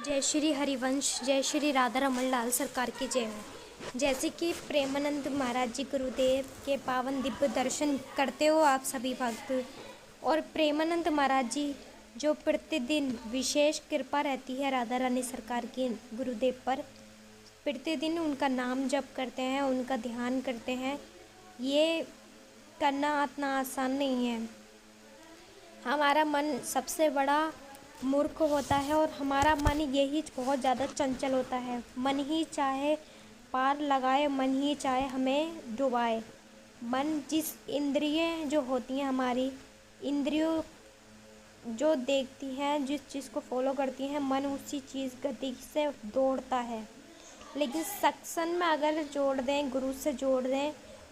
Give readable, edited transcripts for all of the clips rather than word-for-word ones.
जय श्री हरिवंश, जय श्री राधा रमन लाल सरकार की जय हो। जैसे कि प्रेमानंद महाराज जी गुरुदेव के पावन दिव्य दर्शन करते हो आप सभी भक्त। और प्रेमानंद महाराज जी जो प्रतिदिन विशेष कृपा रहती है राधा रानी सरकार की गुरुदेव पर, प्रतिदिन उनका नाम जप करते हैं, उनका ध्यान करते हैं। ये करना इतना आसान नहीं है। हमारा मन सबसे बड़ा मूर्ख होता है और हमारा मन यही बहुत ज़्यादा चंचल होता है। मन ही चाहे पार लगाए, मन ही चाहे हमें डुबाए। मन जिस इंद्रियां जो होती हैं, हमारी इंद्रियों जो देखती हैं, जिस चीज़ को फॉलो करती हैं, मन उसी चीज़ गति से दौड़ता है। लेकिन सत्संग में अगर जोड़ दें, गुरु से जोड़ दें,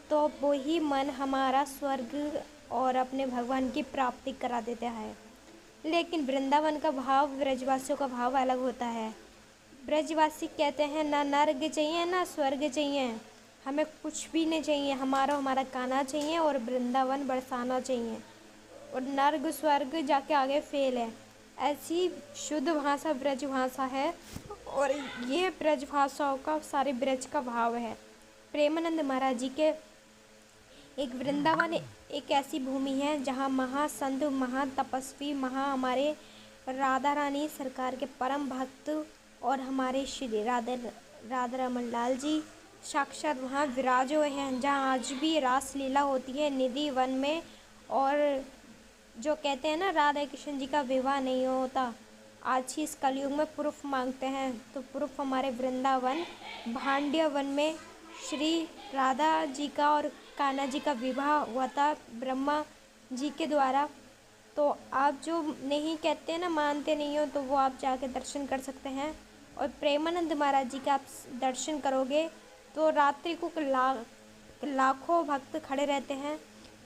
तो वही मन हमारा स्वर्ग और अपने भगवान की प्राप्ति करा देता है। लेकिन वृंदावन का भाव, ब्रजवासियों का भाव अलग होता है। ब्रजवासी कहते हैं ना नर्क चाहिए ना स्वर्ग चाहिए, हमें कुछ भी नहीं चाहिए, हमारा काना चाहिए और वृंदावन बरसाना चाहिए। और नर्क स्वर्ग जाके आगे फेल है। ऐसी शुद्ध भाषा ब्रज भाषा है और ये ब्रज भाषाओं का सारे ब्रज का भाव है। प्रेमानंद महाराज जी के एक वृंदावन एक ऐसी भूमि है जहाँ महासंत, महातपस्वी, हमारे राधा रानी सरकार के परम भक्त और हमारे श्री राधा रमन लाल जी साक्षात वहाँ विराज हुए हैं, जहाँ आज भी रास लीला होती है निधि वन में। और जो कहते हैं ना राधा कृष्ण जी का विवाह नहीं होता, आज ही इस कलयुग में प्रूफ मांगते हैं, तो प्रूफ हमारे वृंदावन भांड्य वन में श्री राधा जी का और कान्हा जी का विवाह हुआ था ब्रह्मा जी के द्वारा। तो आप जो नहीं कहते ना, मानते नहीं हो, तो वो आप जाके दर्शन कर सकते हैं। और प्रेमानंद महाराज जी का आप दर्शन करोगे तो रात्रि को लाखों भक्त खड़े रहते हैं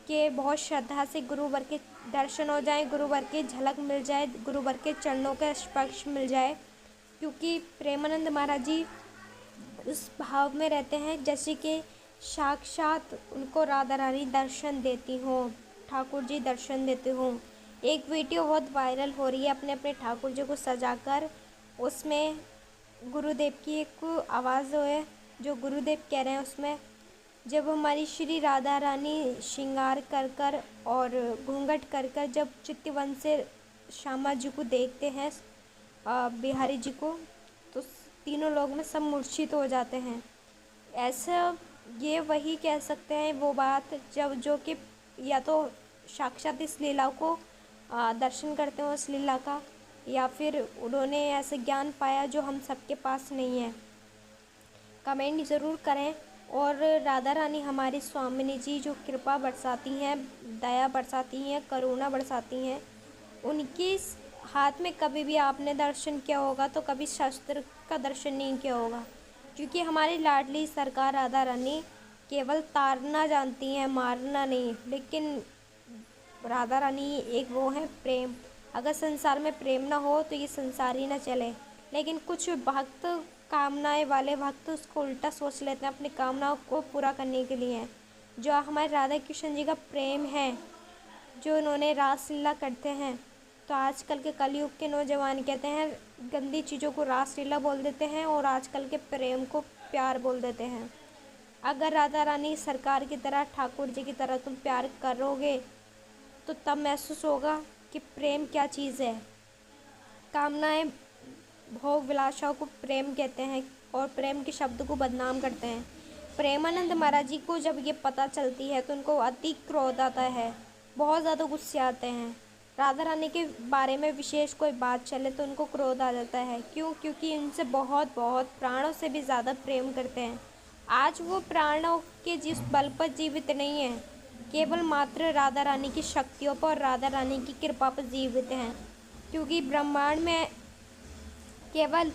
कि बहुत श्रद्धा से गुरुवर के दर्शन हो जाए, गुरुवर की झलक मिल जाए, गुरुवर के चरणों का स्पर्श मिल जाए। क्योंकि प्रेमानंद महाराज जी उस भाव में रहते हैं जैसे कि साक्षात उनको राधा रानी दर्शन देती हो, ठाकुर जी दर्शन देते हो। एक वीडियो बहुत वायरल हो रही है अपने अपने ठाकुर जी को सजाकर, उसमें गुरुदेव की एक आवाज़ है जो गुरुदेव कह रहे हैं उसमें, जब हमारी श्री राधा रानी श्रृंगार कर कर और घूंघट कर कर जब चित्तवन से श्यामा जी को देखते हैं, बिहारी जी को, तो तीनों लोग में सब मूर्छित हो जाते हैं। ऐसा ये वही कह सकते हैं वो बात जब जो कि या तो साक्षात इस लीला को दर्शन करते हो इस लीला का, या फिर उन्होंने ऐसे ज्ञान पाया जो हम सबके पास नहीं है। कमेंट ज़रूर करें। और राधा रानी हमारी स्वामिनी जी जो कृपा बरसाती हैं, दया बरसाती हैं, करुणा बरसाती हैं, उनकी हाथ में कभी भी आपने दर्शन किया होगा तो कभी शस्त्र का दर्शन नहीं किया होगा। क्योंकि हमारी लाडली सरकार राधा रानी केवल तारना जानती हैं, मारना नहीं। लेकिन राधा रानी एक वो है प्रेम। अगर संसार में प्रेम ना हो तो ये संसार ही ना चले। लेकिन कुछ भक्त, कामनाएं वाले भक्त उसको उल्टा सोच लेते हैं अपनी कामनाओं को पूरा करने के लिए। जो हमारे राधा कृष्ण जी का प्रेम है, जो उन्होंने रासलीला करते हैं, तो आजकल के कलयुग के नौजवान कहते हैं गंदी चीज़ों को रासलीला बोल देते हैं और आजकल के प्रेम को प्यार बोल देते हैं। अगर राधा रानी सरकार की तरह, ठाकुर जी की तरह तुम प्यार करोगे तो तब महसूस होगा कि प्रेम क्या चीज़ है। कामनाएं, भोग विलासाओं को प्रेम कहते हैं और प्रेम के शब्द को बदनाम करते हैं। प्रेमानंद महाराज जी को जब ये पता चलती है तो उनको अति क्रोध आता है, बहुत ज़्यादा गुस्से आते हैं। राधा रानी के बारे में विशेष कोई बात चले तो उनको क्रोध आ जाता है। क्यों? क्योंकि उनसे बहुत बहुत प्राणों से भी ज़्यादा प्रेम करते हैं। आज वो प्राणों के जिस बल पर जीवित नहीं है, केवल मात्र राधा रानी की शक्तियों पर और राधा रानी की कृपा पर जीवित हैं। क्योंकि ब्रह्मांड में केवल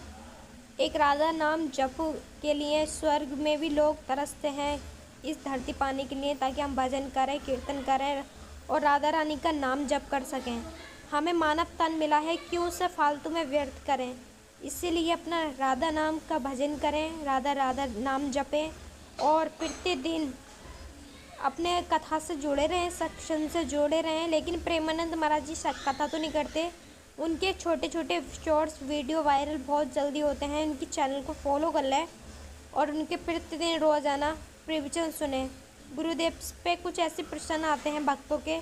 एक राधा नाम जप के लिए स्वर्ग में भी लोग तरसते हैं इस धरती पाने के लिए, ताकि हम भजन करें, कीर्तन करें और राधा रानी का नाम जप कर सकें। हमें मानव तन मिला है, क्यों उसे फालतू में व्यर्थ करें। इसीलिए अपना राधा नाम का भजन करें, राधा राधा नाम जपें और प्रतिदिन अपने कथा से जुड़े रहें, सत्संग से जुड़े रहें। लेकिन प्रेमानंद महाराज जी कथा तो नहीं करते, उनके छोटे छोटे शॉर्ट्स वीडियो वायरल बहुत जल्दी होते हैं। इनकी चैनल को फॉलो कर लें और उनके प्रतिदिन रोज़ाना प्रवचन सुने। गुरुदेव पे कुछ ऐसे प्रश्न आते हैं भक्तों के,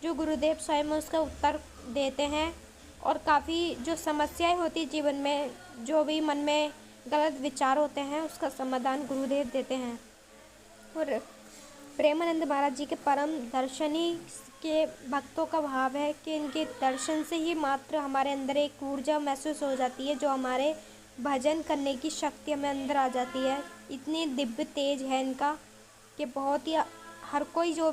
जो गुरुदेव स्वयं उसका उत्तर देते हैं। और काफ़ी जो समस्याएं होती जीवन में, जो भी मन में गलत विचार होते हैं, उसका समाधान गुरुदेव देते हैं। और प्रेमानंद महाराज जी के परम दर्शनी के भक्तों का भाव है कि इनके दर्शन से ही मात्र हमारे अंदर एक ऊर्जा महसूस हो जाती है, जो हमारे भजन करने की शक्ति हमें अंदर आ जाती है। इतनी दिव्य तेज है इनका कि बहुत ही हर कोई जो